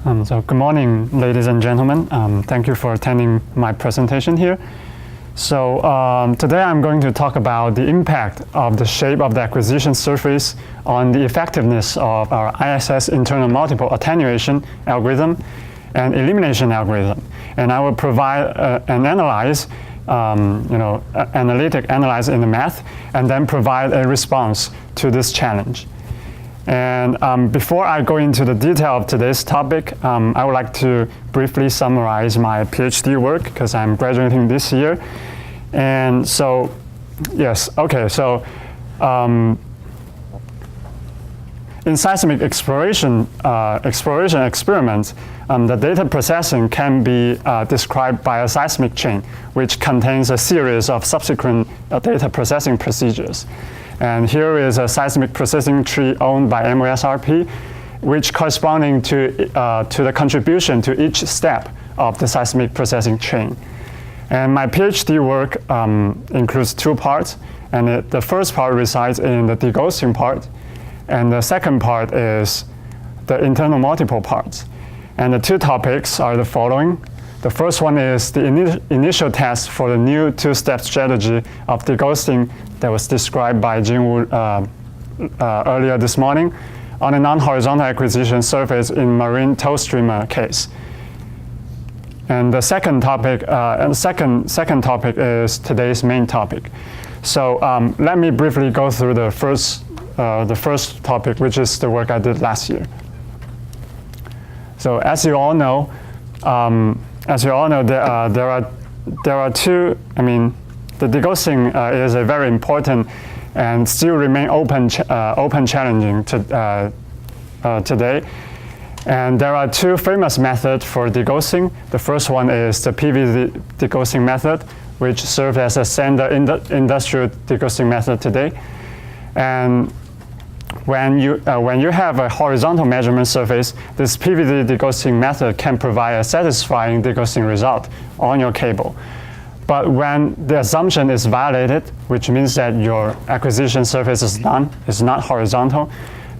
So good morning, ladies and gentlemen. Thank you for attending my presentation here. So today I'm going to talk about the impact of the shape of the acquisition surface on the effectiveness of our ISS internal multiple attenuation algorithm and elimination algorithm. And I will provide an analyze, analytic analyze in the math, and then provide a response to this challenge. And before I go into the detail of today's topic, I would like to briefly summarize my PhD work because I'm graduating this year. And so, yes, okay, so in seismic exploration experiments, the data processing can be described by a seismic chain, which contains a series of subsequent data processing procedures. And here is a seismic processing tree owned by M-OSRP, which corresponding to the contribution to each step of the seismic processing chain. And my PhD work includes two parts, and the first part resides in the degaussing part, and the second part is the internal multiple parts. And the two topics are the following. The first one is the initial test for the new two-step strategy of degaussing that was described by Jingwu earlier this morning on a non-horizontal acquisition surface in marine tow streamer case. And the second topic, second topic is today's main topic. So let me briefly go through the first topic, which is the work I did last year. So as you all know, there are two. I mean, the degaussing is a very important and still remain open challenging today. And there are two famous methods for degaussing. The first one is the PV degaussing method, which serves as a standard industrial degaussing method today. And when you have a horizontal measurement surface, this PVD degaussing method can provide a satisfying degaussing result on your cable. But when the assumption is violated, which means that your acquisition surface is not horizontal,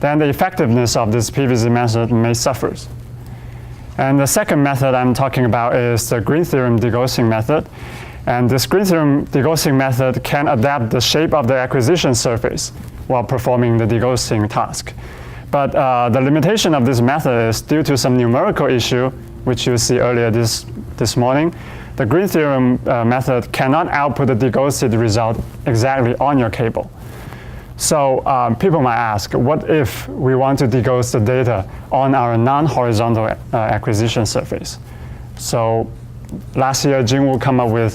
then the effectiveness of this PVD method may suffer. And the second method I'm talking about is the green theorem degaussing method. And this green theorem degaussing method can adapt the shape of the acquisition surface while performing the degaussing task. But the limitation of this method is due to some numerical issue, which you see earlier this morning. The green theorem method cannot output the degaussed result exactly on your cable. So people might ask, what if we want to degauss the data on our non-horizontal acquisition surface? So last year, Jingwu came up with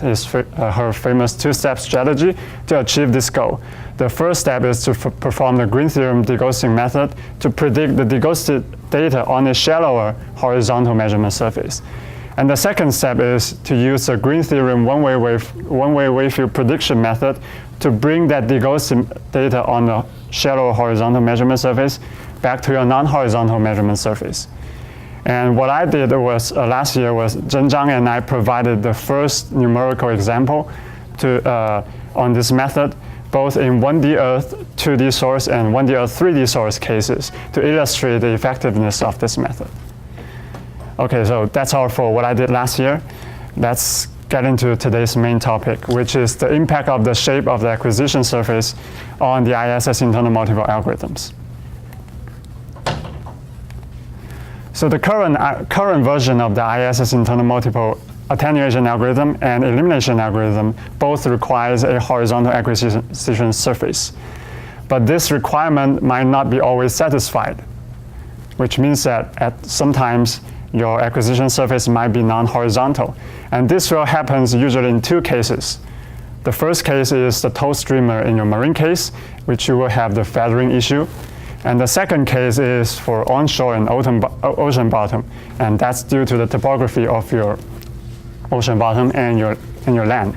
her famous two-step strategy to achieve this goal. The first step is to perform the green theorem degaussing method to predict the degaussed data on a shallower horizontal measurement surface. And the second step is to use the green theorem one-way wave field prediction method to bring that degaussed data on the shallow horizontal measurement surface back to your non-horizontal measurement surface. And what I did was last year was Zhang and I provided the first numerical example on this method, both in 1D Earth 2D source and 1D Earth 3D source cases to illustrate the effectiveness of this method. Okay, so that's all for what I did last year. Let's get into today's main topic, which is the impact of the shape of the acquisition surface on the ISS internal multiple algorithms. So the current version of the ISS internal multiple attenuation algorithm and elimination algorithm both requires a horizontal acquisition surface. But this requirement might not be always satisfied, which means that sometimes your acquisition surface might be non-horizontal. And this will happen usually in two cases. The first case is the tow streamer in your marine case, which you will have the feathering issue. And the second case is for onshore and ocean bottom, and that's due to the topography of your ocean bottom and your land.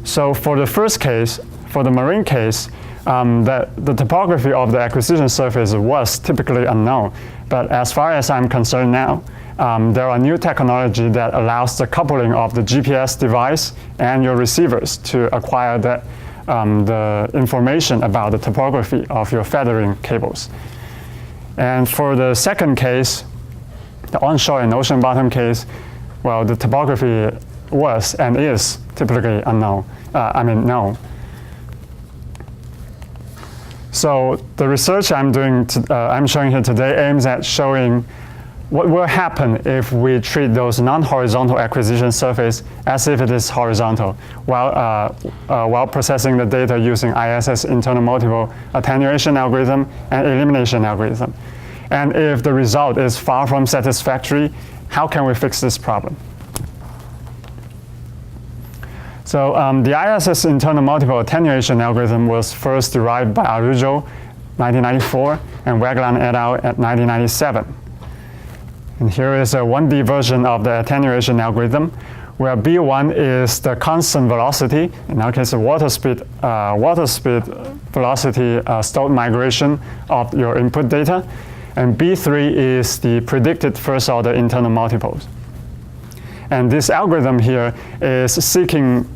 So for the first case, for the marine case, the topography of the acquisition surface was typically unknown. But as far as I'm concerned now, there are new technology that allows the coupling of the GPS device and your receivers to acquire the information about the topography of your feathering cables. And for the second case, the onshore and ocean bottom case, well, the topography was and is typically unknown. Known. So the research I'm showing here today aims at showing what will happen if we treat those non-horizontal acquisition surface as if it is horizontal, while processing the data using ISS internal multiple attenuation algorithm and elimination algorithm. And if the result is far from satisfactory, how can we fix this problem? So the ISS internal multiple attenuation algorithm was first derived by Araujo, 1994, and Weglein et al. At 1997. And here is a 1D version of the attenuation algorithm, where B1 is the constant velocity, in our case, the water speed velocity stored migration of your input data, and B3 is the predicted first-order internal multiples. And this algorithm here is seeking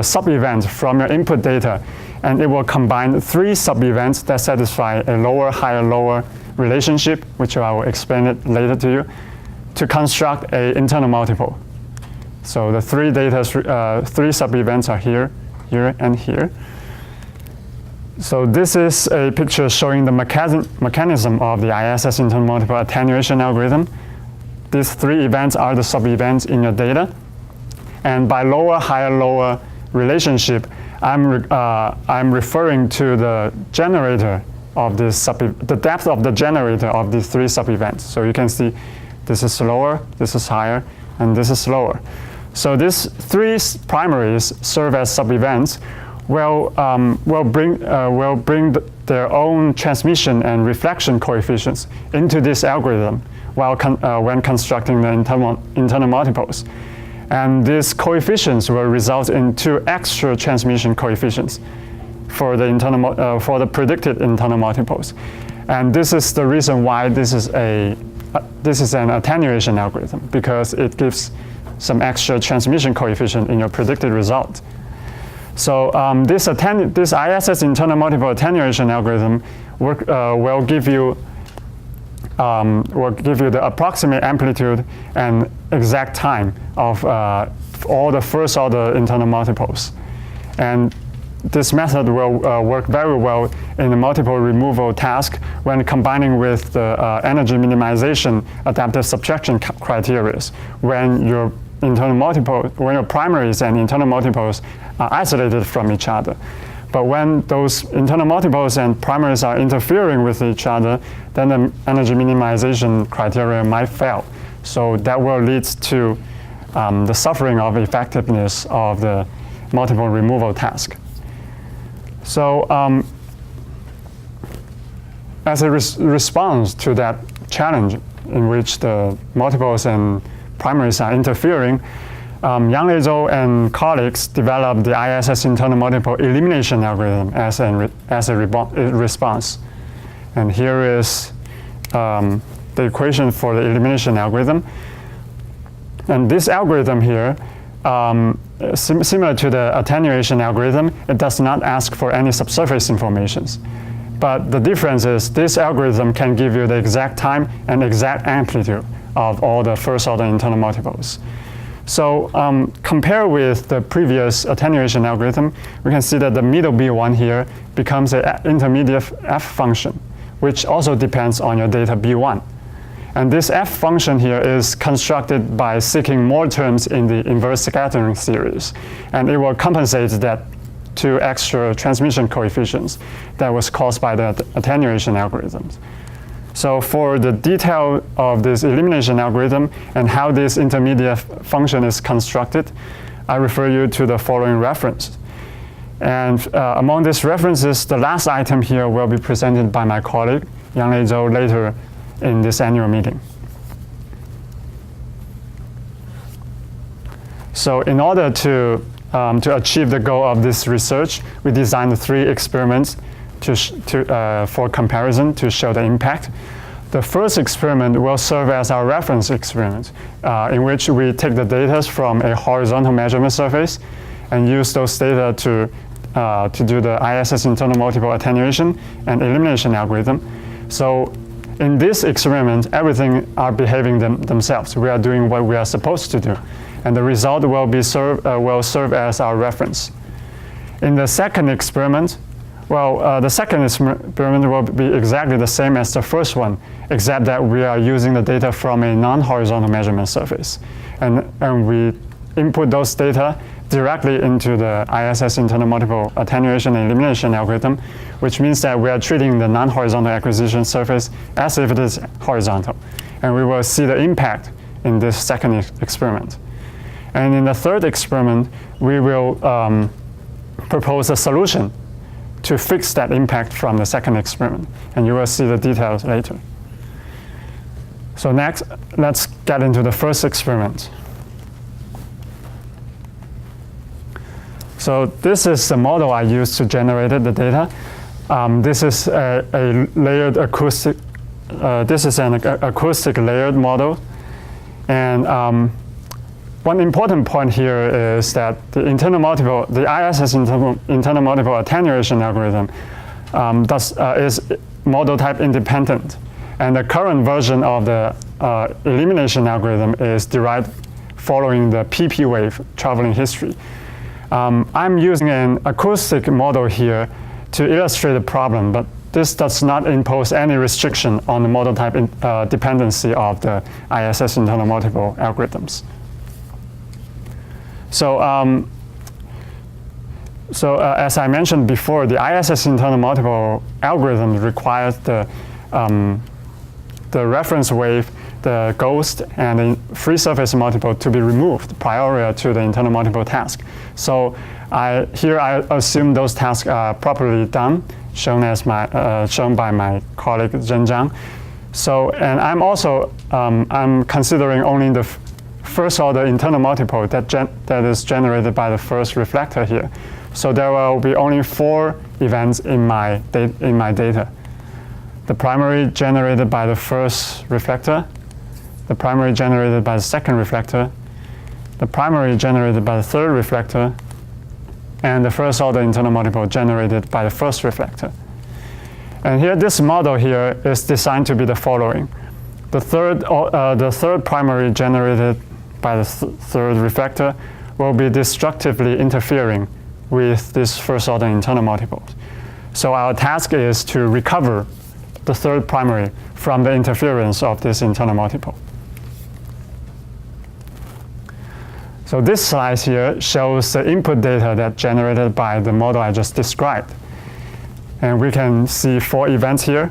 sub-events from your input data, and it will combine 3 sub-events that satisfy a lower, higher, lower relationship, which I will explain it later to you, to construct an internal multiple. So the 3 sub-events are here, here, and here. So this is a picture showing the mechanism of the ISS internal multiple attenuation algorithm. These 3 events are the sub-events in your data. And by lower, higher, lower relationship, I'm referring to the generator of this the depth of the generator of these 3 sub-events. So you can see this is lower, this is higher, and this is lower. So these 3 primaries serve as sub-events will bring their own transmission and reflection coefficients into this algorithm when constructing the internal multiples. And these coefficients will result in 2 extra transmission coefficients for the predicted internal multiples. And this is the reason why this is an attenuation algorithm, because it gives some extra transmission coefficient in your predicted result. So this ISS internal multiple attenuation algorithm will give you the approximate amplitude and exact time of all the first order internal multiples. And this method will work very well in the multiple removal task when combining with the energy minimization adaptive subtraction criteria, when your primaries and internal multiples are isolated from each other. But when those internal multiples and primaries are interfering with each other, then the energy minimization criteria might fail. So that will lead to the suffering of effectiveness of the multiple removal task. So as a response to that challenge in which the multiples and primaries are interfering, Yang Lei and colleagues developed the ISS internal multiple elimination algorithm as a response. And here is the equation for the elimination algorithm. And this algorithm here, similar to the attenuation algorithm, it does not ask for any subsurface informations. But the difference is this algorithm can give you the exact time and exact amplitude of all the first order internal multiples. So compare with the previous attenuation algorithm, we can see that the middle B1 here becomes an intermediate f function, which also depends on your data B1. And this f function here is constructed by seeking more terms in the inverse scattering series. And it will compensate that 2 extra transmission coefficients that was caused by the attenuation algorithms. So for the detail of this elimination algorithm and how this intermediate function is constructed, I refer you to the following reference. And among these references, the last item here will be presented by my colleague, Yang Lei Zhou, later in this annual meeting. So in order to achieve the goal of this research, we designed 3 experiments for comparison to show the impact. The first experiment will serve as our reference experiment, in which we take the data from a horizontal measurement surface and use those data to do the ISS internal multiple attenuation and elimination algorithm. So in this experiment, everything are behaving themselves. We are doing what we are supposed to do, and the result will serve as our reference. In the second experiment, the second experiment will be exactly the same as the first one, except that we are using the data from a non-horizontal measurement surface, and we input those data directly into the ISS internal multiple attenuation and elimination algorithm, which means that we are treating the non-horizontal acquisition surface as if it is horizontal. And we will see the impact in this second experiment. And in the third experiment, we will propose a solution to fix that impact from the second experiment. And you will see the details later. So next, let's get into the first experiment. So this is the model I used to generate the data. This is a layered acoustic. This is an acoustic layered model, and one important point here is that the ISS internal multiple attenuation algorithm is model type independent, and the current version of the elimination algorithm is derived following the PP wave traveling history. I'm using an acoustic model here to illustrate the problem, but this does not impose any restriction on the model type dependency of the ISS internal multiple algorithms. So, as I mentioned before, the ISS internal multiple algorithm requires the reference wave, the ghost, and the free surface multiple to be removed prior to the internal multiple task. So here I assume those tasks are properly done, shown by my colleague Zhen Zhang. So, and I'm also I'm considering only the first order internal multiple that is generated by the first reflector here. So there will be only 4 events in my data. The primary generated by the first reflector, the primary generated by the second reflector, the primary generated by the third reflector, and the first order internal multiple generated by the first reflector. And here, this model here is designed to be the following. The third primary generated by the third reflector will be destructively interfering with this first order internal multiples. So our task is to recover the third primary from the interference of this internal multiple. So this slide here shows the input data that generated by the model I just described. And we can see 4 events here.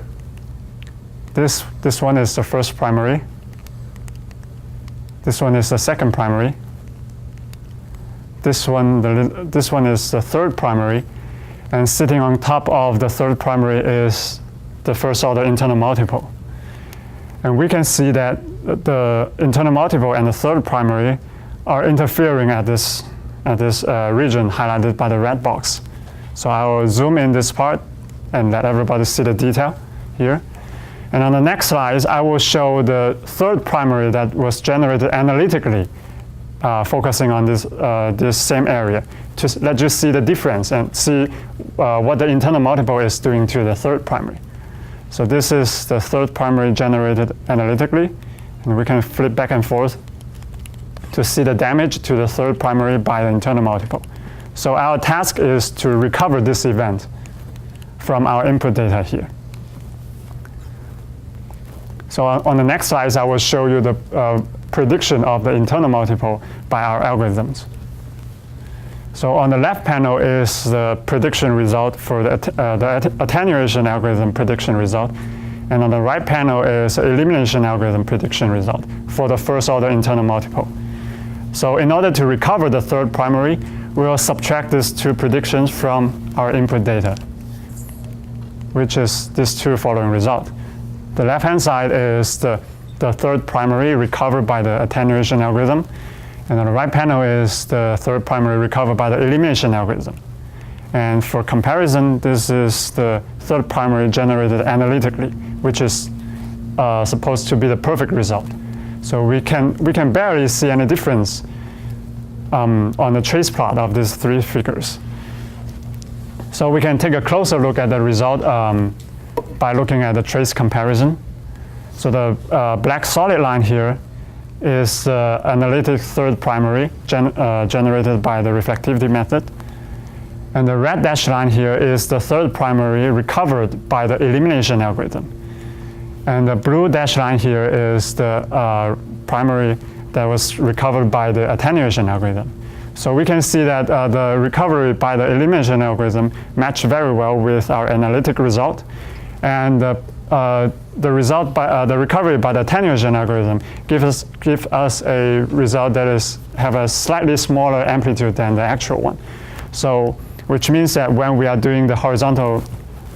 This one is the first primary. This one is the second primary. This one is the third primary. And sitting on top of the third primary is the first order internal multiple. And we can see that the internal multiple and the third primary are interfering at this region highlighted by the red box. So I will zoom in this part and let everybody see the detail here. And on the next slides, I will show the third primary that was generated analytically, focusing on this same area to let you see the difference and see what the internal multiple is doing to the third primary. So this is the third primary generated analytically, and we can flip back and forth to see the damage to the third primary by the internal multiple. So our task is to recover this event from our input data here. So on the next slides, I will show you the prediction of the internal multiple by our algorithms. So on the left panel is the prediction result for the attenuation algorithm prediction result. And on the right panel is the elimination algorithm prediction result for the first order internal multiple. So in order to recover the third primary, we will subtract these 2 predictions from our input data, which is these 2 following results. The left-hand side is the third primary recovered by the attenuation algorithm. And on the right panel is the third primary recovered by the elimination algorithm. And for comparison, this is the third primary generated analytically, which is supposed to be the perfect result. So we can barely see any difference on the trace plot of these 3 figures. So we can take a closer look at the result by looking at the trace comparison. So the black solid line here is the analytic third primary generated by the reflectivity method. And the red dashed line here is the third primary recovered by the elimination algorithm. And the blue dashed line here is the primary that was recovered by the attenuation algorithm. So we can see that the recovery by the elimination algorithm matched very well with our analytic result. And the result by the recovery by the attenuation algorithm give us a result that have a slightly smaller amplitude than the actual one. So which means that when we are doing the horizontal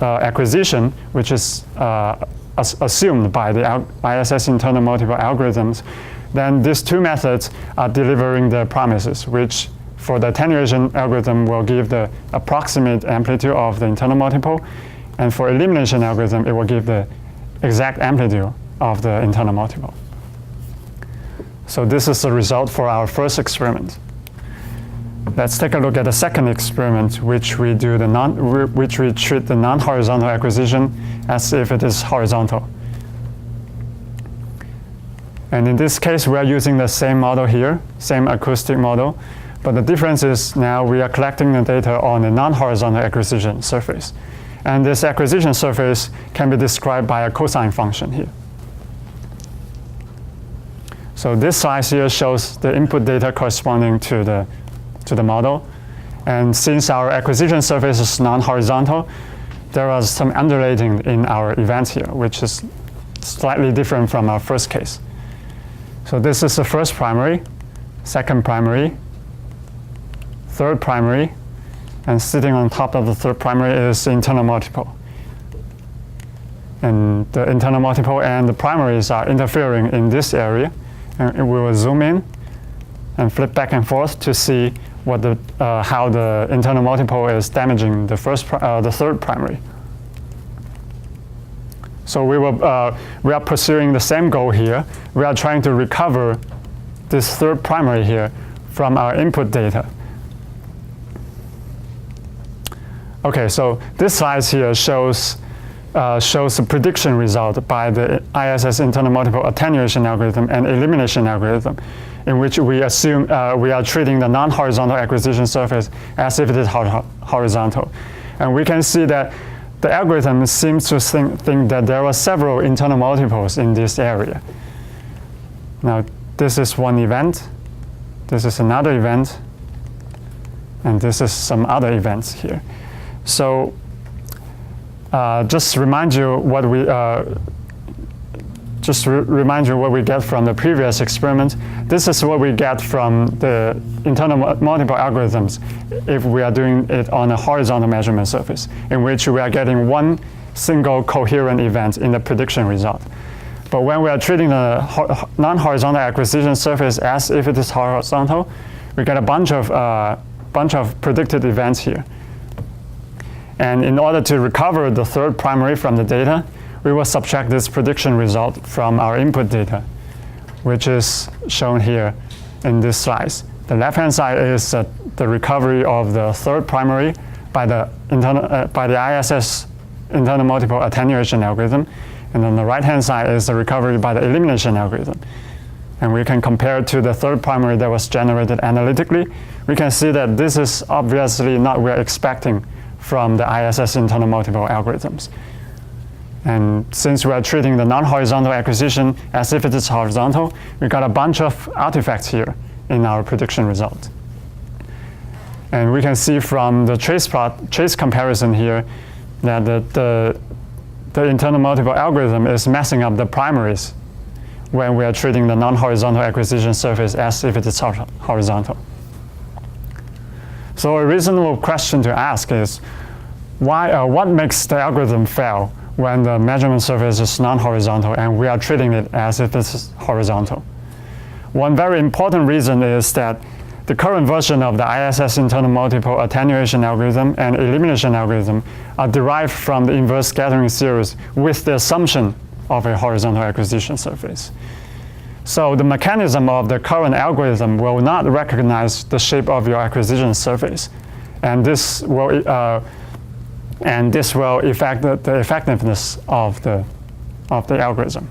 acquisition, which is assumed by the ISS internal multiple algorithms, then these two methods are delivering the promises, which for the attenuation algorithm will give the approximate amplitude of the internal multiple, and for elimination algorithm it will give the exact amplitude of the internal multiple. So this is the result for our first experiment. Let's take a look at the second experiment, which we treat the non-horizontal acquisition as if it is horizontal. And in this case, we are using the same model here, same acoustic model, but the difference is now we are collecting the data on a non-horizontal acquisition surface. And this acquisition surface can be described by a cosine function here. So this slice here shows the input data corresponding to the model. And since our acquisition surface is non-horizontal, there was some undulating in our events here, which is slightly different from our first case. So this is the first primary, second primary, third primary, and sitting on top of the third primary is the internal multiple. And the internal multiple and the primaries are interfering in this area. And we will zoom in and flip back and forth to see what how the internal multiple is damaging the third primary. So we are pursuing the same goal here. We are trying to recover this third primary here from our input data. Okay, so this slide here shows a prediction result by the ISS internal multiple attenuation algorithm and elimination algorithm, in which we assume we are treating the non-horizontal acquisition surface as if it is horizontal. And we can see that the algorithm seems to think that there are several internal multiples in this area. Now, this is one event, this is another event, and this is some other events here. So just remind you what we get from the previous experiment. This is what we get from the internal multiple algorithms if we are doing it on a horizontal measurement surface, in which we are getting one single coherent event in the prediction result. But when we are treating the non-horizontal acquisition surface as if it is horizontal, we get a bunch of predicted events here. And in order to recover the third primary from the data, we will subtract this prediction result from our input data, which is shown here in this slice. The left-hand side is the recovery of the third primary by the ISS internal multiple attenuation algorithm, and on the right-hand side is the recovery by the elimination algorithm. And we can compare it to the third primary that was generated analytically. We can see that this is obviously not what we're expecting from the ISS internal multiple algorithms. And since we are treating the non-horizontal acquisition as if it is horizontal, we got a bunch of artifacts here in our prediction result. And we can see from the trace comparison here that the internal multiple algorithm is messing up the primaries when we are treating the non-horizontal acquisition surface as if it is horizontal. So a reasonable question to ask is, what makes the algorithm fail when the measurement surface is non-horizontal and we are treating it as if it's horizontal? One very important reason is that the current version of the ISS internal multiple attenuation algorithm and elimination algorithm are derived from the inverse scattering series with the assumption of a horizontal acquisition surface. So the mechanism of the current algorithm will not recognize the shape of your acquisition surface, and this will affect the effectiveness of the algorithm.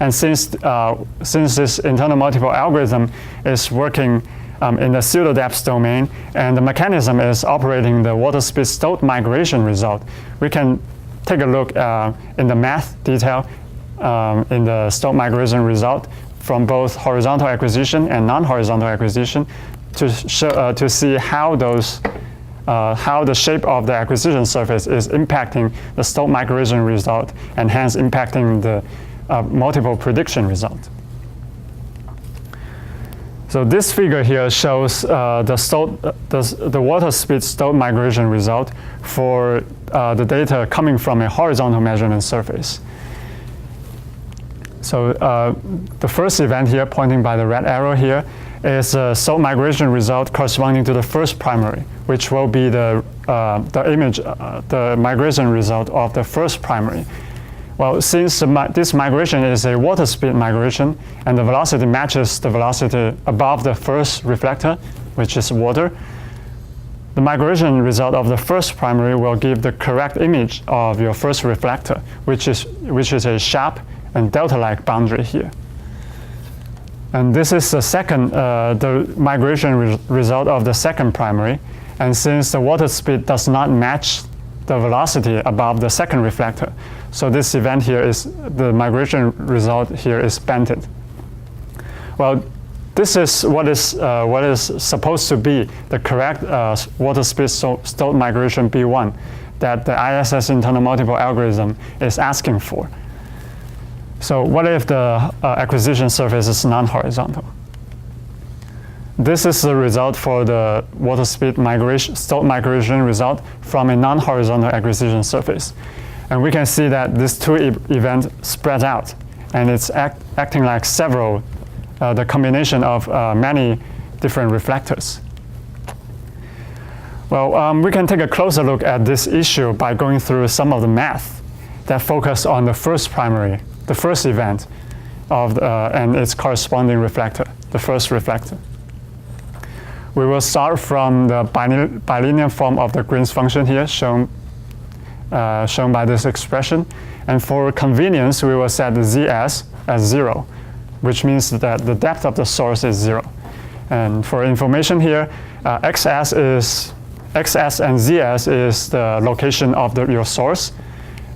And since this internal multiple algorithm is working in the pseudo-depth domain, and the mechanism is operating the water speed stope migration result, we can take a look in the math detail in the stope migration result from both horizontal acquisition and non-horizontal acquisition to see how the shape of the acquisition surface is impacting the stope migration result, and hence impacting the multiple prediction result. So this figure here shows the water speed stope migration result for the data coming from a horizontal measurement surface. So the first event here, pointing by the red arrow here, is a stope migration result corresponding to the first primary, which will be the migration result of the first primary. Well, since this migration is a water speed migration, and the velocity matches the velocity above the first reflector, which is water, the migration result of the first primary will give the correct image of your first reflector, which is a sharp and delta-like boundary here. And this is the migration result of the second primary. And since the water speed does not match the velocity above the second reflector, so this event here is, the migration result here is bented. Well, this is what is supposed to be the correct water speed stope migration B1 that the ISS internal multiple algorithm is asking for. So what if the acquisition surface is non-horizontal? This is the result for the water speed stope migration result from a non-horizontal acquisition surface. And we can see that these two events spread out, and it's acting like the combination of many different reflectors. Well, we can take a closer look at this issue by going through some of the math that focus on the first primary, the first event and its corresponding reflector, the first reflector. We will start from the bilinear form of the Green's function here, shown by this expression. And for convenience, we will set the ZS as 0, which means that the depth of the source is 0. And for information here, XS and ZS is the location of your source,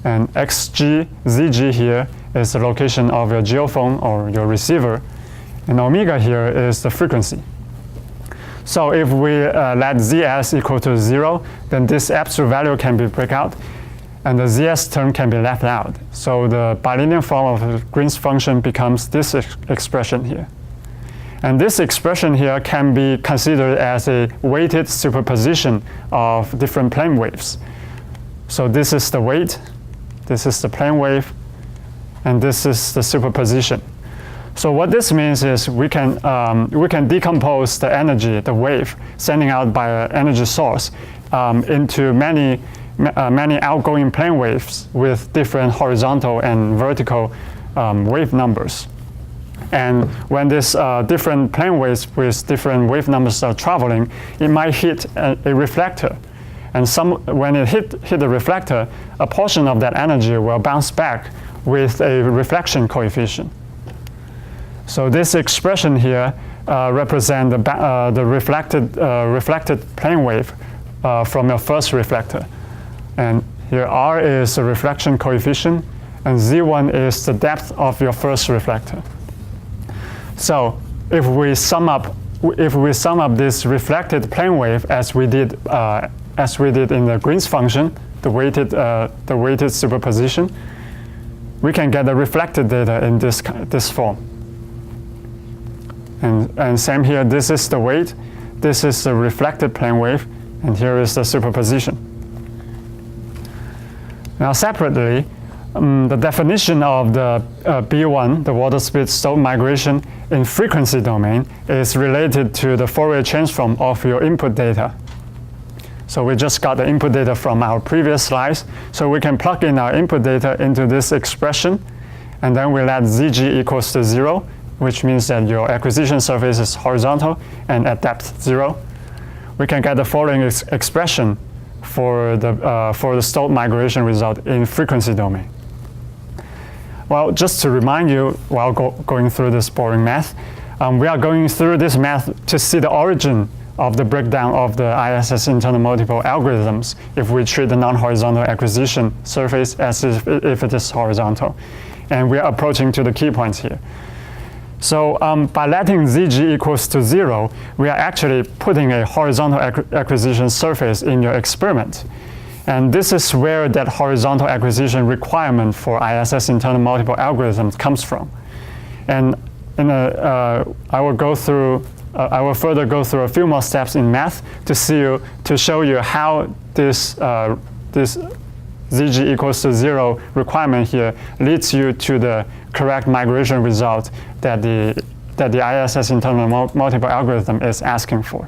and XG, ZG here is the location of your geophone or your receiver, and omega here is the frequency. So if we let ZS equal to 0, then this absolute value can be break out, and the ZS term can be left out. So the bilinear form of the Green's function becomes this expression here. And this expression here can be considered as a weighted superposition of different plane waves. So this is the weight, this is the plane wave, and this is the superposition. So what this means is we can decompose the energy, the wave, sending out by an energy source into many outgoing plane waves with different horizontal and vertical wave numbers. And when these different plane waves with different wave numbers are traveling, it might hit a reflector. And when it hit the reflector, a portion of that energy will bounce back with a reflection coefficient. So this expression here represents the reflected plane wave from your first reflector. And here R is the reflection coefficient, and Z1 is the depth of your first reflector. So if we sum up this reflected plane wave as we did in the Green's function, the weighted superposition, we can get the reflected data in this form. And same here, this is the weight, this is the reflected plane wave, and here is the superposition. Now separately, the definition of the B1, the water speed stope migration in frequency domain, is related to the Fourier transform of your input data. So we just got the input data from our previous slides, so we can plug in our input data into this expression, and then we let ZG equals to 0, which means that your acquisition surface is horizontal and at depth 0. We can get the following expression for the stope migration result in frequency domain. Well, just to remind you, while going through this boring math, we are going through this math to see the origin of the breakdown of the ISS internal multiple algorithms if we treat the non-horizontal acquisition surface as if it is horizontal. And we are approaching to the key points here. So by letting ZG equals to 0, we are actually putting a horizontal acquisition surface in your experiment. And this is where that horizontal acquisition requirement for ISS internal multiple algorithms comes from. And I will further go through a few more steps in math to show you how this ZG equals to 0 requirement here leads you to the correct migration result that the ISS internal multiple algorithm is asking for.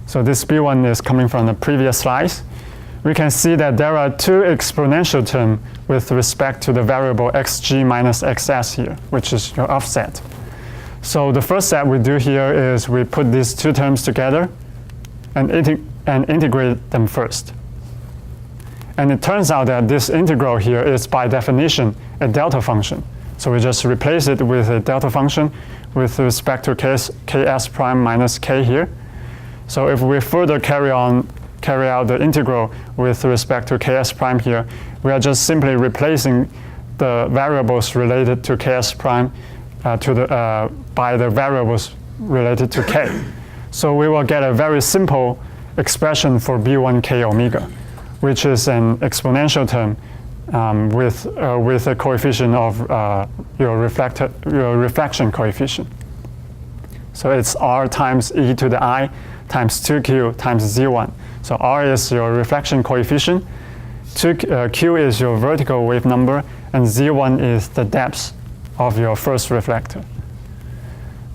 So this B1 is coming from the previous slides. We can see that there are two exponential terms with respect to the variable xg minus xs here, which is your offset. So the first step we do here is we put these two terms together and integrate them first. And it turns out that this integral here is by definition a delta function. So we just replace it with a delta function with respect to ks prime minus k here. So if we further carry out the integral with respect to ks prime here, we are just simply replacing the variables related to ks prime by the variables related to k. So we will get a very simple expression for b1 k omega, which is an exponential term with a coefficient of your reflection coefficient. So it's r times e to the I times 2q times z1. So r is your reflection coefficient, q is your vertical wave number, and z1 is the depth of your first reflector.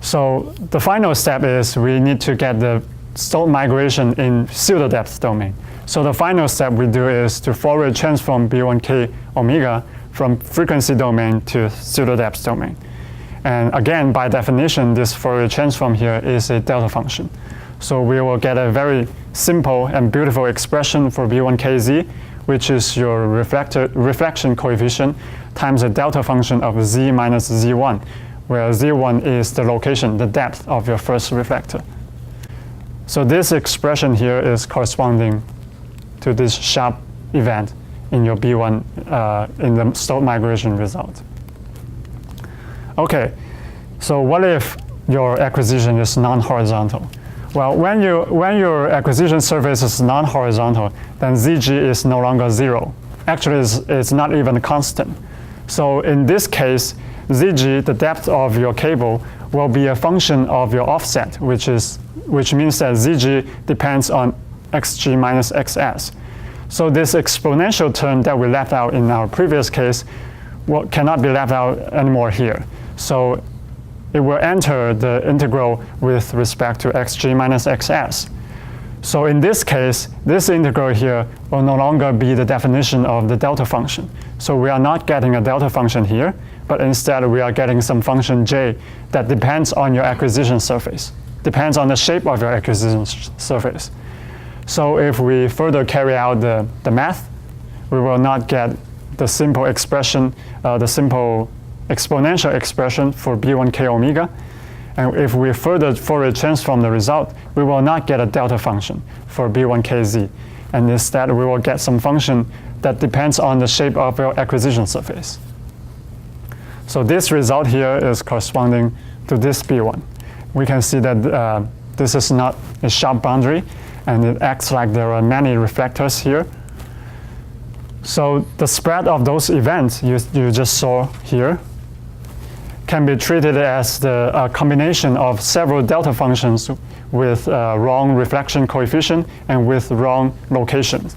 So the final step is we need to get the Stokes migration in pseudo-depth domain. So the final step we do is to Fourier transform b1k omega from frequency domain to pseudo-depth domain. And again, by definition, this Fourier transform here is a delta function. So we will get a very simple and beautiful expression for b1kz, which is your reflection coefficient times a delta function of z minus z1, where z1 is the location, the depth of your first reflector. So this expression here is corresponding to this sharp event in your B1 in the Stokes migration result. Okay, so what if your acquisition is non-horizontal? Well, when your acquisition surface is non-horizontal, then ZG is no longer 0. Actually, it's not even constant. So in this case, ZG, the depth of your cable, will be a function of your offset, which means that ZG depends on xg minus xs. So this exponential term that we left out in our previous case cannot be left out anymore here. So it will enter the integral with respect to xg minus xs. So in this case, this integral here will no longer be the definition of the delta function. So we are not getting a delta function here, but instead we are getting some function j that depends on your acquisition surface, depends on the shape of your acquisition surface. So if we further carry out the math, we will not get the simple expression, the simple exponential expression for b1k omega. And if we further Fourier transform the result, we will not get a delta function for b1kz. And instead, we will get some function that depends on the shape of your acquisition surface. So this result here is corresponding to this b1. We can see that this is not a sharp boundary, and it acts like there are many reflectors here. So the spread of those events you just saw here can be treated as the combination of several delta functions with wrong reflection coefficient and with wrong locations.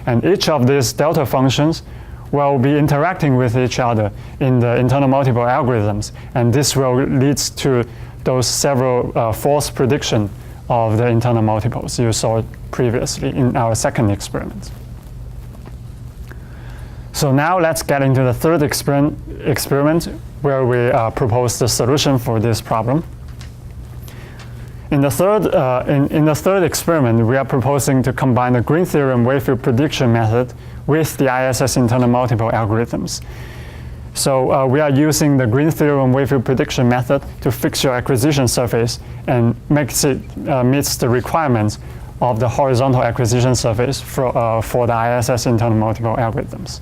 And each of these delta functions will be interacting with each other in the internal multiple algorithms, and this will lead to those several false prediction of the internal multiples you saw previously in our second experiment. So now let's get into the third experiment where we propose the solution for this problem. In the third experiment, we are proposing to combine the green theorem wavefield prediction method with the ISS internal multiple algorithms. So we are using the green theorem wavefield prediction method to fix your acquisition surface and makes it meets the requirements of the horizontal acquisition surface for the ISS internal multiple algorithms.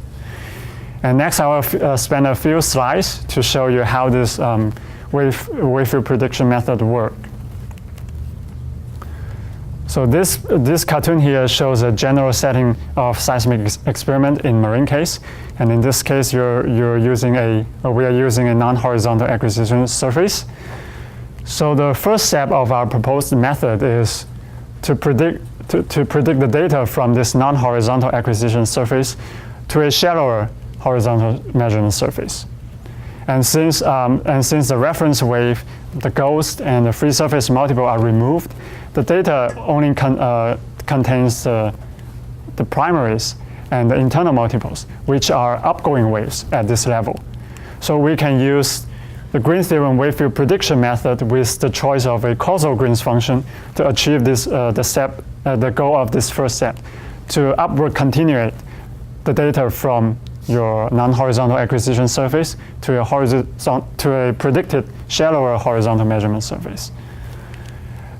And next, I will spend a few slides to show you how this wavefield prediction method works. So this cartoon here shows a general setting of seismic experiment in marine case, and in this case, we are using a non-horizontal acquisition surface. So the first step of our proposed method is to predict the data from this non-horizontal acquisition surface to a shallower horizontal measurement surface. And since the reference wave, the ghost, and the free surface multiple are removed, the data only contains the primaries and the internal multiples, which are outgoing waves at this level. So we can use the green theorem wavefield prediction method with the choice of a causal Green's function to achieve this the goal of this first step, to upward continuate the data from your non-horizontal acquisition surface to a predicted shallower horizontal measurement surface.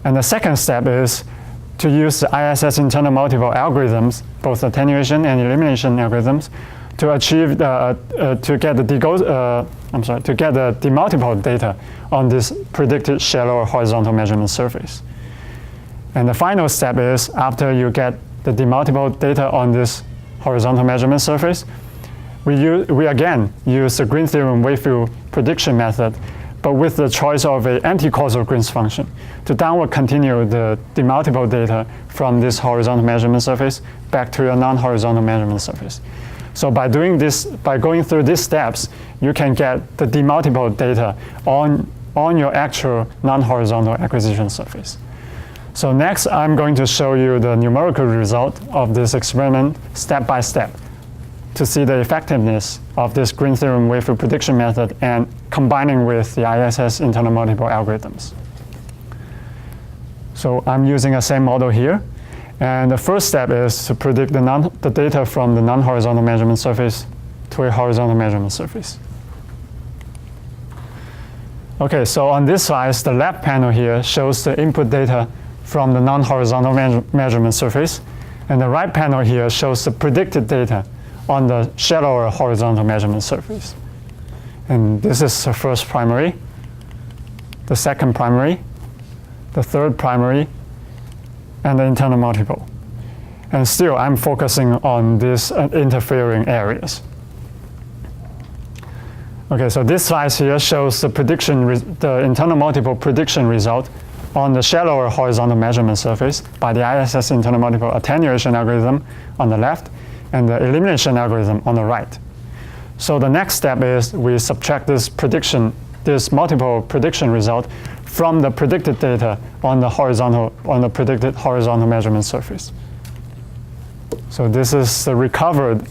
And the second step is to use the ISS internal multiple algorithms, both attenuation and elimination algorithms, to achieve to get the demultiple data on this predicted shallower horizontal measurement surface. And the final step is, after you get the demultiple data on this horizontal measurement surface, we again use the green theorem wavefield prediction method, but with the choice of an anti-causal Green's function to downward continue the demultiple data from this horizontal measurement surface back to a non-horizontal measurement surface. So by going through these steps, you can get the demultiple data on your actual non-horizontal acquisition surface. So next, I'm going to show you the numerical result of this experiment step by step to see the effectiveness of this green theorem wavefield prediction method and combining with the ISS internal multiple algorithms. So I'm using the same model here. And the first step is to predict the data from the non-horizontal measurement surface to a horizontal measurement surface. Okay, so on this slide, the left panel here shows the input data from the non-horizontal measurement surface, and the right panel here shows the predicted data on the shallower horizontal measurement surface. And this is the first primary, the second primary, the third primary, and the internal multiple. And still, I'm focusing on these interfering areas. Okay, so this slide here shows the internal multiple prediction result on the shallower horizontal measurement surface by the ISS internal multiple attenuation algorithm on the left and the elimination algorithm on the right. So the next step is we subtract this multiple prediction result from the predicted data on the predicted horizontal measurement surface. So this is the recovered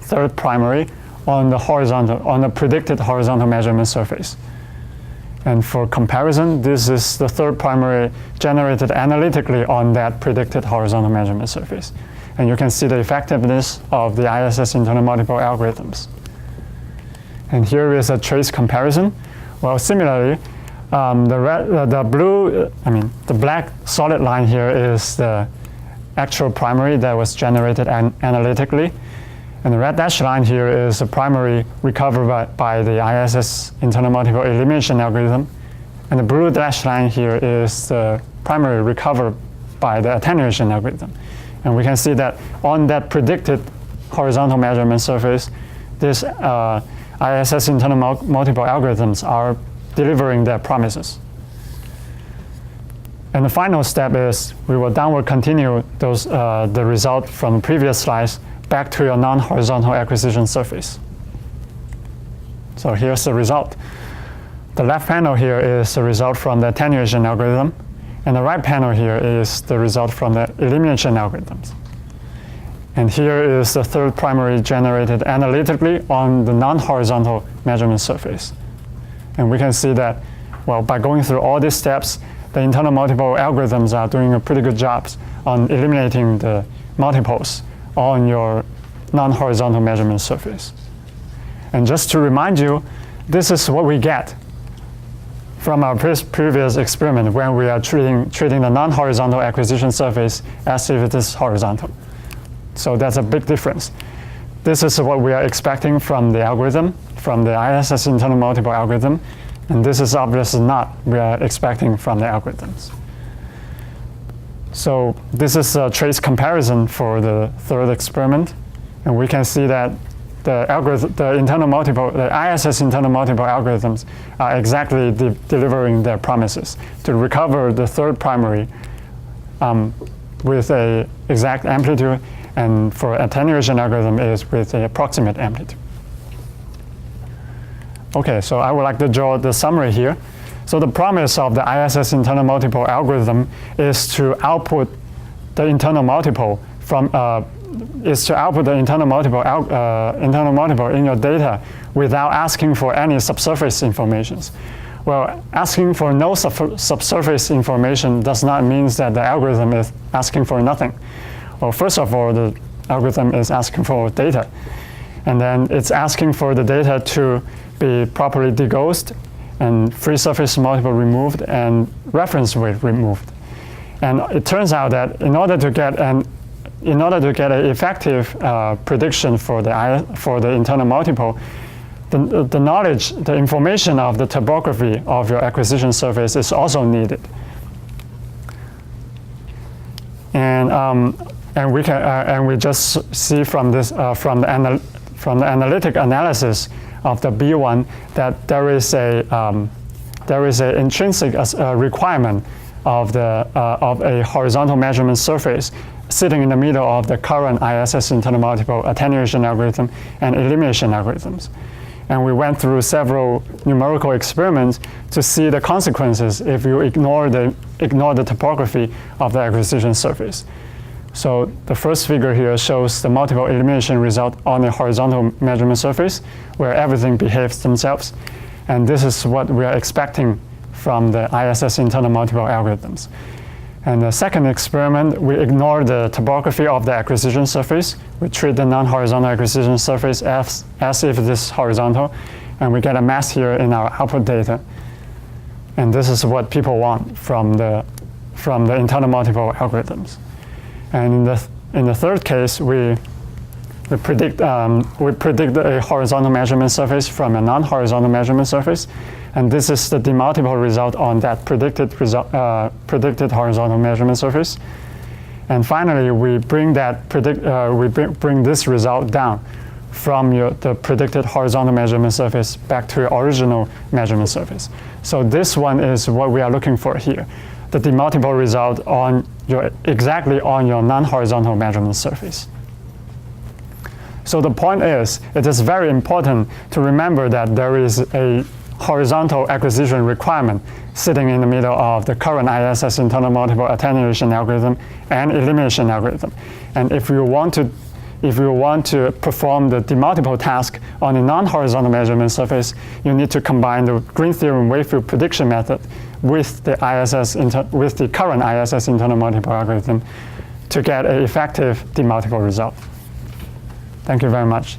third primary on the predicted horizontal measurement surface. And for comparison, this is the third primary generated analytically on that predicted horizontal measurement surface. And you can see the effectiveness of the ISS internal multiple algorithms. And here is a trace comparison. Well, similarly, the black solid line here is the actual primary that was generated analytically. And the red dashed line here is the primary recovered by the ISS internal multiple elimination algorithm. And the blue dashed line here is the primary recovered by the attenuation algorithm. And we can see that on that predicted horizontal measurement surface, this ISS internal multiple algorithms are delivering their promises. And the final step is we will downward continue the result from previous slides back to your non-horizontal acquisition surface. So here's the result. The left panel here is the result from the attenuation algorithm, and the right panel here is the result from the elimination algorithms. And here is the third primary generated analytically on the non-horizontal measurement surface. And we can see that, well, by going through all these steps, the internal multiple algorithms are doing a pretty good job on eliminating the multiples on your non-horizontal measurement surface. And just to remind you, this is what we get from our previous experiment when we are treating the non-horizontal acquisition surface as if it is horizontal. So that's a big difference. This is what we are expecting from the algorithm, from the ISS internal multiple algorithm, and this is obviously not what we are expecting from the algorithms. So this is a trace comparison for the third experiment, and we can see that the ISS internal multiple algorithms are exactly delivering their promises to recover the third primary with an exact amplitude, and for attenuation algorithm is with an approximate amplitude. Okay, so I would like to draw the summary here. So the promise of the ISS internal multiple algorithm is to output the internal multiple from internal multiple in your data without asking for any subsurface informations. Well, asking for no subsurface information does not mean that the algorithm is asking for nothing. Well, first of all, the algorithm is asking for data, and then it's asking for the data to be properly degaussed and free surface multiple removed and reference weight removed. And it turns out that in order to get an effective prediction for the internal multiple, the information of the topography of your acquisition surface is also needed. And we just see from this from the analytic analysis of the B1 that there is a intrinsic requirement of a horizontal measurement surface sitting in the middle of the current ISS internal multiple attenuation algorithm and elimination algorithms. And we went through several numerical experiments to see the consequences if you ignore the topography of the acquisition surface. So the first figure here shows the multiple elimination result on a horizontal measurement surface where everything behaves themselves. And this is what we are expecting from the ISS internal multiple algorithms. And the second experiment, we ignore the topography of the acquisition surface. We treat the non-horizontal acquisition surface as if it is horizontal, and we get a mess here in our output data. And this is what people want from the internal multiple algorithms. And in the third case, we predict a horizontal measurement surface from a non-horizontal measurement surface, and this is the demultiple result on that predicted horizontal measurement surface. And finally, we bring this result down from the predicted horizontal measurement surface back to your original measurement surface. So this one is what we are looking for here, the demultiple result exactly on your non-horizontal measurement surface. So the point is, it is very important to remember that there is a horizontal acquisition requirement sitting in the middle of the current ISS internal multiple attenuation algorithm and elimination algorithm. And if you want to perform the demultiple task on a non-horizontal measurement surface, you need to combine the green theorem wave field prediction method with the current ISS internal multiple algorithm to get an effective demultiple result. Thank you very much.